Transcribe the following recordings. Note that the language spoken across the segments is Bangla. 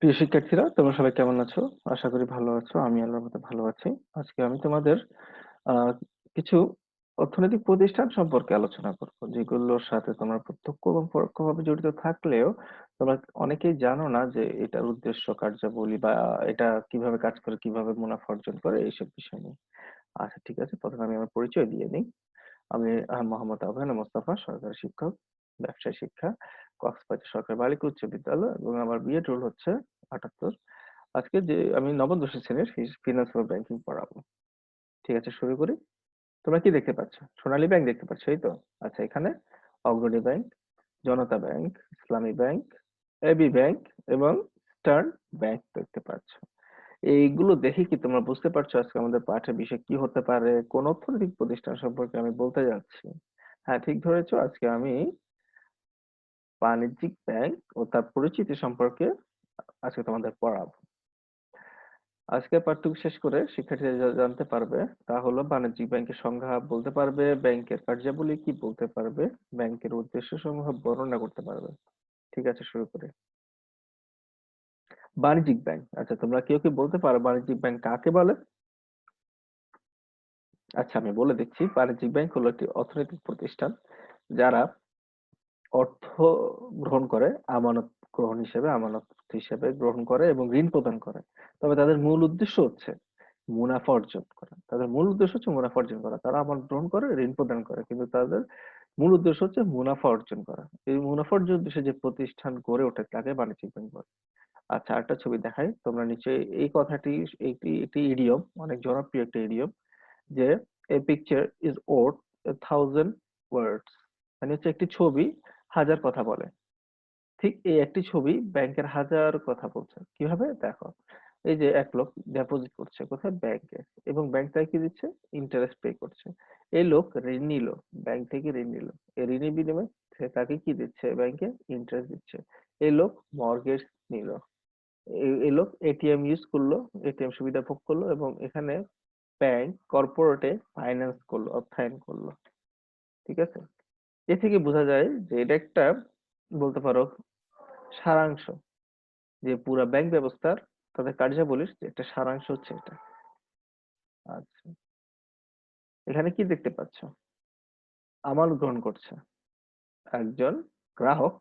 প্রিয় শিক্ষার্থীরা, তোমরা সবাই কেমন আছো? আশা করি ভালো আছো। আমি আল্লাহর মতে ভালো আছি। আজকে আমি তোমাদের আহ, কিছু অর্থনৈতিক প্রতিষ্ঠান সম্পর্কে আলোচনা করব, যেগুলোর সাথে তোমরা প্রত্যক্ষ এবং পরোক্ষভাবে জড়িত থাকলেও তোমরা অনেকেই জানো না যে এটার উদ্দেশ্য, কার্যাবলী বা এটা কিভাবে কাজ করে, কিভাবে মুনাফা অর্জন করে, এইসব বিষয় নিয়ে। আচ্ছা, ঠিক আছে, প্রথমে আমি আমার পরিচয় দিয়ে নিই। আমি মোহাম্মদ আবহানা মোস্তফা, সরকারি শিক্ষক, ব্যবসায় শিক্ষা, কক্সবাজার সরকারি বালিকা উচ্চ বিদ্যালয়, এবং আমার বিএড রোল হচ্ছে 78। আজকে যে আমি নবম দশম শ্রেণীর ফিনান্স ও ব্যাংকিং পড়াবো। ঠিক আছে, শুরু করি। তোমরা কি দেখতে পাচ্ছ? সোনালী ব্যাংক দেখতে পাচ্ছ, এই তো? আচ্ছা, এখানে অগ্রণী ব্যাংক, জনতা ব্যাংক, ইসলামী ব্যাংক, এবি ব্যাংক এবং স্টার্ন ব্যাংক দেখতে পাচ্ছ। এইগুলো দেখে কি তোমরা বুঝতে পারছো আজকে আমাদের পাঠের বিষয় কি হতে পারে, কোন অর্থনৈতিক প্রতিষ্ঠান সম্পর্কে আমি বলতে যাচ্ছি? হ্যাঁ, ঠিক ধরেছো। আজকে আমি বাণিজ্যিক ব্যাংক ও তার পরিচিতি সম্পর্কে আজকে তোমাদের পড়াবো। আজকে পাঠটুকু শেষ করে শিক্ষার্থীরা যা জানতে পারবে তা হলো বাণিজ্যিক ব্যাংকের সংজ্ঞা বলতে পারবে, ব্যাংকের কার্যাবলী কি বলতে পারবে, ব্যাংকের উদ্দেশ্য সমূহ বর্ণনা করতে পারবে। ঠিক আছে, শুরু করে। বাণিজ্যিক ব্যাংক, আচ্ছা তোমরা কেউ কি বলতে পারো বাণিজ্যিক ব্যাংক কাকে বলে? আচ্ছা, আমি বলে দিচ্ছি। বাণিজ্যিক ব্যাংক হলো একটি অর্থনৈতিক প্রতিষ্ঠান যারা অর্থ গ্রহণ করে, আমানত গ্রহণ হিসেবে, আমানত হিসেবে গ্রহণ করে এবং ঋণ প্রদান করে। তবে তাদের মূল উদ্দেশ্য হচ্ছে মুনাফা অর্জন করা। তাদের মূল উদ্দেশ্য হচ্ছে মুনাফা অর্জন করা। তারা আমানত গ্রহণ করে, ঋণ প্রদান করে, কিন্তু তাদের মূল উদ্দেশ্য হচ্ছে মুনাফা অর্জন করা। এই মুনাফা অর্জন উদ্দেশ্যে যে প্রতিষ্ঠান গড়ে ওঠে তাকে বাণিজ্যিক ব্যাংক বলে। আচ্ছা, একটা ছবি দেখাই, তোমরা নিচে এই কথাটি, এটি এটি ইডিয়ম, অনেক জনপ্রিয় একটা ইডিয়ম, যে a picture is worth a thousand words. মানে হচ্ছে একটি ছবি হাজার কথা বলে। ঠিক এই একটি ছবি ব্যাংকের হাজার কথা বলছে। কিভাবে দেখো, এই যে এক লোক ডিপোজিট করছে কোথায়? ব্যাংকে, এবং ব্যাংক তাকে কি দিচ্ছে? ইন্টারেস্ট পে করছে। এই লোক ঋণ নিল, ব্যাংক থেকে ঋণ নিল, এই ঋণের বিনিময়ে সে তাকে কি দিচ্ছে? ব্যাংকে ইন্টারেস্ট দিচ্ছে। এই লোক মর্গেজ নিল, এই লোক এটিএম ইউজ করলো, এটিএম সুবিধা ভোগ করলো, এবং এখানে ব্যাংক কর্পোরেটে ফাইন্যান্স করলো, অর্থায়ন করলো। ঠিক আছে, এ থেকে বোঝা যায় যে এটা একটা, বলতে পারো, সারাংশ, যে পুরা ব্যাংক ব্যবস্থার তাদের কার্যাবলীর যে একটা সারাংশ হচ্ছে এটা। আচ্ছা, এখানে কি দেখতে পাচ্ছ? আমানত গ্রহণ করছে একজন গ্রাহক,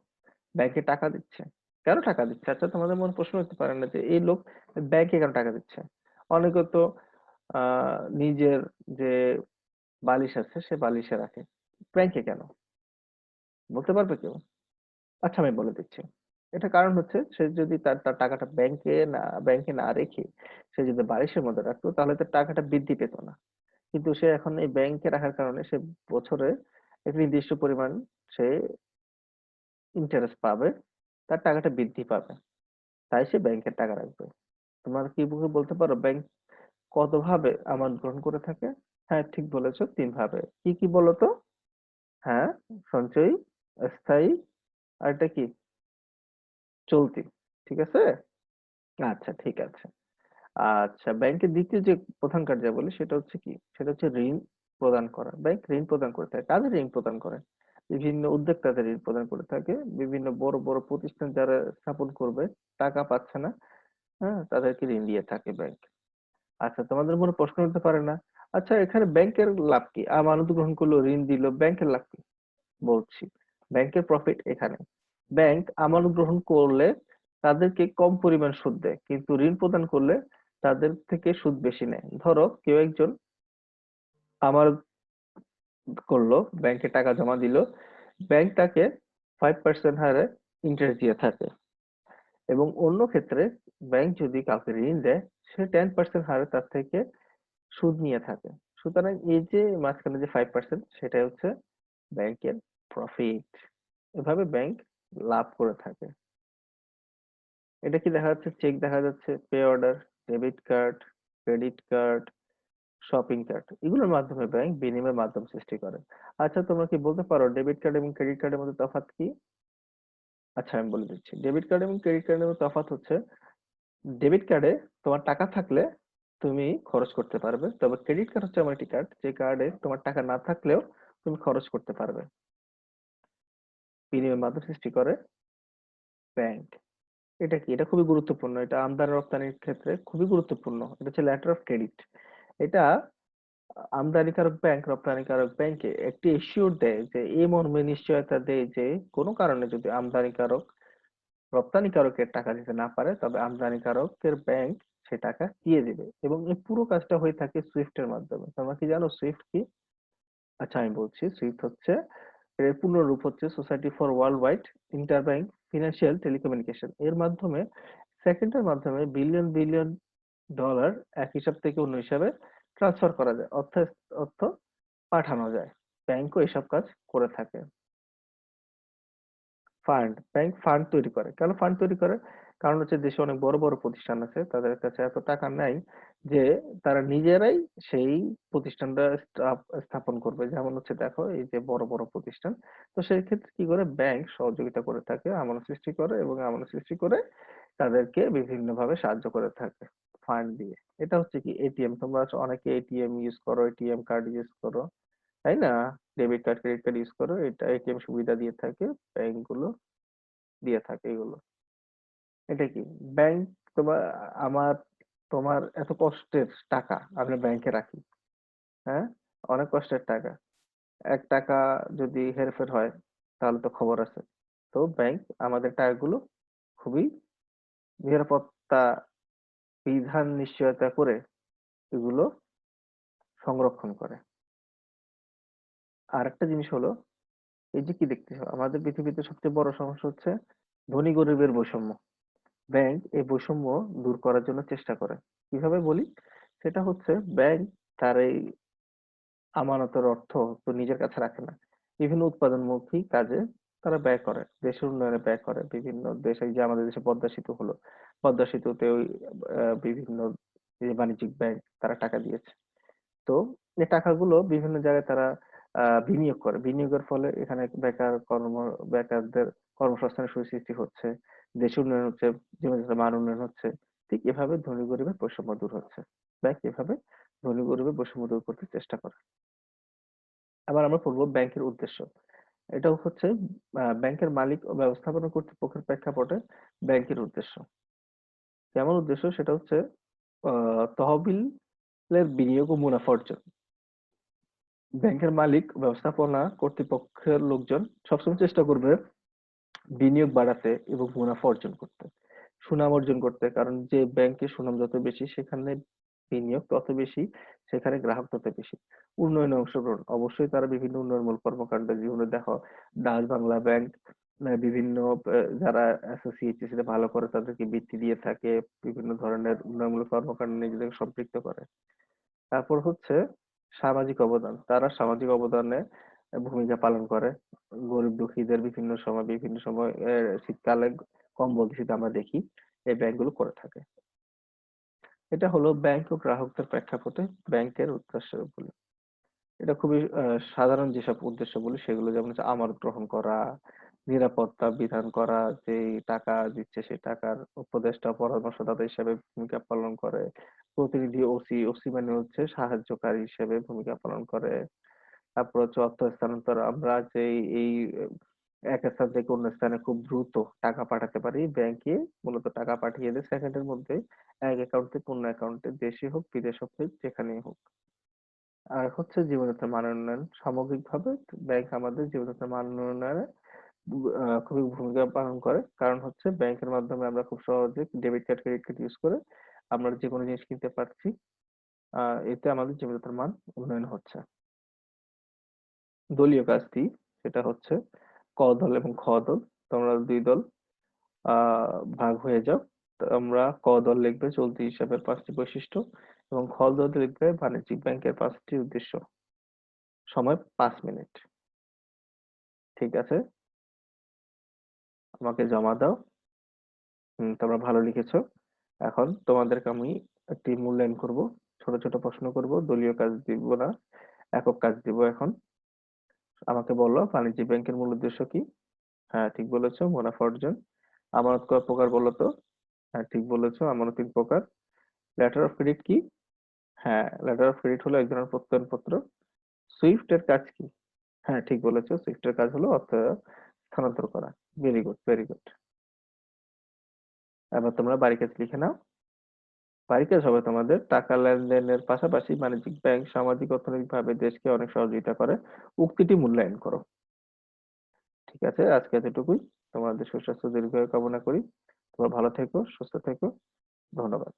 ব্যাংকে টাকা দিচ্ছে। কেন টাকা দিচ্ছে? আচ্ছা, তোমাদের মনে প্রশ্ন হতে পারে না যে এই লোক ব্যাংকে কেন টাকা দিচ্ছে? অনেকে তো নিজের যে বালিশ আছে সে বালিশে রাখে, ব্যাংকে কেন? বলতে পারবে কেউ? আচ্ছা, আমি বলে দিচ্ছি। এটা কারণ হচ্ছে, সে যদি তার তার টাকাটা ব্যাংকে না রেখে সে যদি বালিশের মধ্যে রাখতো তাহলে তার টাকাটা বৃদ্ধি পেত না। কিন্তু সে এখন এই ব্যাংকে রাখার কারণে সে বছরে একটা নির্দিষ্ট পরিমাণ সে ইন্টারেস্ট পাবে, তার টাকাটা বৃদ্ধি পাবে, তাই সে ব্যাংকের টাকা রাখবে। তোমার কি বলতে পারো ব্যাংক কত ভাবে আমানত গ্রহণ করে থাকে? হ্যাঁ, ঠিক বলেছো, 3 ভাবে। কি কি বলো তো? হ্যাঁ, সঞ্চয়ী, স্থায়ী, আর এটা কি? চলতি। ঠিক আছে। আচ্ছা, ঠিক আছে। আচ্ছা, ব্যাংকের দ্বিতীয় যে প্রধান কার্যাবলী সেটা হচ্ছে কি? সেটা হচ্ছে ঋণ প্রদান করা। ব্যাংক ঋণ প্রদান করে থাকে। কাদের ঋণ প্রদান করে? বিভিন্ন উদ্যোক্তাদের ঋণ প্রদান করে থাকে। বিভিন্ন বড় বড় প্রতিষ্ঠান যারা স্থাপন করবে, টাকা পাচ্ছে না, হ্যাঁ, তাদেরকে ঋণ দিয়ে থাকে ব্যাংক। আচ্ছা, তোমাদের মনে প্রশ্ন হতে পারে না, আচ্ছা এখানে ব্যাংকের লাভ কি? আমানত গ্রহণ করলো, ঋণ দিল, ব্যাংকের লাভ কি? বলছি, ব্যাংকের প্রফিট এখানে। ব্যাংক আমানত গ্রহণ করলে তাদেরকে কম পরিমাণ সুদ দেয়, কিন্তু ঋণ প্রদান করলে তাদের থেকে সুদ বেশি নেয়। ধরো কেউ একজন আমানত করলো, ব্যাংকে টাকা জমা দিল, ব্যাংক তাকে 5% হারে ইন্টারেস্ট দিয়ে থাকে, এবং অন্য ক্ষেত্রে ব্যাংক যদি কাউকে ঋণ দেয়, সে 10% হারে তার থেকে সুদ নিয়ে থাকে। সুতরাং এই যে মাঝখানে যে 5%, সেটাই হচ্ছে ব্যাংকের প্রফিট। এভাবে ব্যাংক লাভ করে থাকে। এটা কি দেখা যাচ্ছে? চেক দেখা যাচ্ছে, pay order, debit card, credit card, shopping cart, এগুলোর মাধ্যমে ব্যাংক বিনিময় মাধ্যম সৃষ্টি করে। আচ্ছা, তোমরা কি বলতে পারো ডেবিট কার্ড এবং ক্রেডিট কার্ডের মধ্যে তফাৎ কি? আচ্ছা, আমি বলে দিচ্ছি। ডেবিট কার্ড এবং ক্রেডিট কার্ডের মধ্যে তফাৎ হচ্ছে, ডেবিট কার্ডে তোমার টাকা থাকলে তুমি খরচ করতে পারবে, তবে ক্রেডিট কার্ড হচ্ছে এমন একটি কার্ড যে কার্ডে তোমার টাকা না থাকলেও তুমি খরচ করতে পারবে। বিনিময় মাধ্যম সৃষ্টি করে ব্যাংক। এটা কি? এটা খুবই গুরুত্বপূর্ণ। এটা আমদানি রপ্তানির ক্ষেত্রে খুবই গুরুত্বপূর্ণ। এটা হচ্ছে লেটার অফ ক্রেডিট। এটা আমদানিকারক ব্যাংক রপ্তানিকারক ব্যাংকে একটি এস্যুর দেয় যে এই মর্মে নিশ্চয়তা দেয় যে কোনো কারণে যদি আমদানিকারক রপ্তানিকারকের টাকা দিতে না পারে তবে আমদানিকারকের ব্যাংক সে টাকা দিয়ে দিবে, এবং এই পুরো কাজটা হয়ে থাকে সুইফট এর মাধ্যমে। তোমরা কি জানো সুইফট কি? আচ্ছা আমি বলছি, সুইফট হচ্ছে, এর পূর্ণ রূপ হচ্ছে society for world wide interbank financial telecommunication. এর মাধ্যমে সেকেন্ডের মাধ্যমে বিলিয়ন বিলিয়ন ডলার এক হিসাব থেকে অন্য হিসাবে ট্রান্সফার করা যায়, অর্থ অর্থ পাঠানো যায়। ব্যাংকও এসব কাজ করে থাকে। ফান্ড, ব্যাংক ফান্ড তৈরি করে। কেন ফান্ড তৈরি করে? কারণ হচ্ছে দেশে অনেক বড় বড় প্রতিষ্ঠান আছে, তাদের কাছে এত টাকা নাই যে তারা নিজেরাই সেই প্রতিষ্ঠানটা স্থাপন করবে। যেমন হচ্ছে দেখো এই যে বড় বড় প্রতিষ্ঠান, তো সেই ক্ষেত্রে কি করে ব্যাংক সহযোগিতা করে থাকে, আমানত সৃষ্টি করে, এবং আমানত সৃষ্টি করে তাদেরকে বিভিন্ন ভাবে সাহায্য করে থাকে ফান্ড দিয়ে। এটা হচ্ছে কি এটিএম, তোমরা হচ্ছে অনেকে এটিএম ইউজ করো, এটিএম কার্ড ইউজ করো, তাই না? Debit card credit card use করো, এটা এটিএম সুবিধা দিয়ে থাকে ব্যাংক গুলো, দিয়ে থাকে এগুলো। এটা কি ব্যাংক, তোমার আমার তোমার এত কষ্টের টাকা আমরা ব্যাংকে রাখি, হ্যাঁ, অনেক কষ্টের টাকা, এক টাকা যদি হেরফের হয় তাহলে তো খবর আছে। তো ব্যাংক আমাদের টাকাগুলো খুবই নিরাপত্তা বিধান নিশ্চয়তা করে এগুলো সংরক্ষণ করে। আর একটা জিনিস হলো, এই যে কি দেখতেছো আমাদের পৃথিবীতে সবচেয়ে বড় সমস্যা হচ্ছে ধনী গরিবের বৈষম্য। ব্যাংক এই বৈষম্য দূর করার জন্য চেষ্টা করে। কিভাবে বলি, সেটা হচ্ছে ব্যাংক তার এই আমানতের অর্থ তো নিজের কাছে রাখে না, বিভিন্ন উৎপাদনমুখী কাজে তারা ব্যয় করে, দেশের উন্নয়নে ব্যয় করে। বিভিন্ন দেশে, এই যে আমাদের দেশে পদ্মা সেতু হলো, পদ্মা সেতুতে ওই বিভিন্ন এই যে বাণিজ্যিক ব্যাংক তারা টাকা দিয়েছে। তো এই টাকাগুলো বিভিন্ন জায়গায় তারা বিনিয়োগ করে, বিনিয়োগের ফলে এখানে বেকারদের কর্মসংস্থানের সুসৃষ্টি হচ্ছে, দেশ উন্নয়ন হচ্ছে, জীবনযাত্রার মান উন্নয়ন হচ্ছে। ঠিক এভাবে ধনী গরিবের বৈষম্য দূর হচ্ছে। ব্যাংক এভাবে ধনী গরিবের বৈষম্য দূর করতে চেষ্টা করে। আবার আমরা পড়বো ব্যাংকের উদ্দেশ্য। এটাও হচ্ছে ব্যাংকের মালিক ও ব্যবস্থাপনা কর্তৃপক্ষের প্রেক্ষাপটে ব্যাংকের উদ্দেশ্য। কেমন উদ্দেশ্য? সেটা হচ্ছে তহবিলের বিনিয়োগ ও মুনাফা অর্জন। ব্যাংকের মালিক ও ব্যবস্থাপনা কর্তৃপক্ষের লোকজন সবসময় চেষ্টা করবে বিনিয়োগ বাড়াতে এবং মুনাফা অর্জন করতে, সুনাম অর্জন করতে। কারণ যে ব্যাংকের সুনাম যত বেশি সেখানে বিনিয়োগ তত বেশি, সেখানে গ্রাহক তত বেশি। উন্নয়নে অংশগ্রহণ, অবশ্যই তারা বিভিন্ন উন্নয়নমূলক কর্মকাণ্ডে জীবনে দেখো ডাচ বাংলা ব্যাংক বিভিন্ন যারা অ্যাসোসিয়েশন ভালো করে তাদেরকে বৃত্তি দিয়ে থাকে, বিভিন্ন ধরনের উন্নয়নমূলক কর্মকাণ্ডে নিজেদেরকে সম্পৃক্ত করে। তারপর হচ্ছে সামাজিক অবদান, তারা সামাজিক অবদানে ভূমিকা পালন করে। গরিব দুঃখীদের বিভিন্ন সময় শীতকালে কম্বল দিতে আমরা দেখি, এই ব্যাংকগুলো করে থাকে। এটা হলো ব্যাংক ও গ্রাহকদের প্রেক্ষাপটে ব্যাংকের উদ্দেশ্যগুলো। এটা খুবই সাধারণ যেসব উদ্দেশ্যগুলো সেগুলো, যেমন হচ্ছে আমানত গ্রহণ করা, নিরাপত্তা বিধান করা, যে টাকা দিচ্ছে সেই টাকার উপদেষ্টা পরামর্শদাতা হিসেবে ভূমিকা পালন করে, প্রতিনিধি ওসি, ওসি মানে হচ্ছে সাহায্যকারী হিসেবে ভূমিকা পালন করে। তারপর হচ্ছে অর্থ স্থানান্তর, আমরা যে এই এক স্থান থেকে অন্য স্থানে খুব দ্রুত টাকা পাঠাতে পারি, ব্যাংকে মূলত টাকা পাঠিয়ে দেয় সেকেন্ডের মধ্যে, এক অ্যাকাউন্ট থেকে অন্য অ্যাকাউন্টে, দেশে হোক বিদেশ হোক যেখানেই হোক। আর হচ্ছে জীবনযাত্রার মান উন্নয়ন, সামগ্রিকভাবে ব্যাংক আমাদের জীবনযাত্রার মান উন্নয়নে খুবই ভূমিকা পালন করে। কারণ হচ্ছে ব্যাংকের মাধ্যমে আমরা খুব সহজে debit card credit card use করে আমরা যে কোনো জিনিস কিনতে পারছি। এতে আমাদের জীবনযাত্রার মান উন্নয়ন হচ্ছে। দলীয় কাজটি, সেটা হচ্ছে ক দল এবং খ দল, তোমরা দুই দল ভাগ হয়ে যাও। তো আমরা ক দল লিখবে চলতি হিসাবের 5টি বৈশিষ্ট্য, এবং খ দল লিখবে বাণিজ্যিক ব্যাংকের 5টি উদ্দেশ্য। সময় 5 মিনিট। ঠিক আছে, আমাকে জমা দাও। তোমরা ভালো লিখেছো। এখন তোমাদেরকে আমি একটি মূল্যায়ন করব, ছোট ছোট প্রশ্ন করব, দলীয় কাজ দিব না, একক কাজ দিব এখন। আমাকে বলো বাণিজ্যিক ব্যাংকের মূল উদ্দেশ্য কি? হ্যাঁ ঠিক বলেছো, মুনাফা অর্জন। আমানত কয় প্রকার বলো তো? হ্যাঁ ঠিক বলেছো, আমানত 3 প্রকার। লেটার অফ ক্রেডিট কি? হ্যাঁ, লেটার অফ ক্রেডিট হলো এক ধরনের প্রত্যয়নপত্র। সুইফট এর কাজ কি? হ্যাঁ ঠিক বলেছো, সুইফট এর কাজ হলো অর্থ স্থানান্তর করা। Very good, very good. এবার তোমরা বাড়ি কাজ লিখে নাও। বাড়ি কাজ হবে তোমাদের টাকা লেনদেনের পাশাপাশি বাণিজ্যিক ব্যাংক সামাজিক অর্থনৈতিকভাবে দেশকে অনেক সহযোগিতা করে, উক্তিটি মূল্যায়ন করো। ঠিক আছে, আজকে এতটুকুই। তোমাদের সুস্বাস্থ্য দীর্ঘায়ু কামনা করি। তোমরা ভালো থেকো, সুস্থ থেকো। ধন্যবাদ।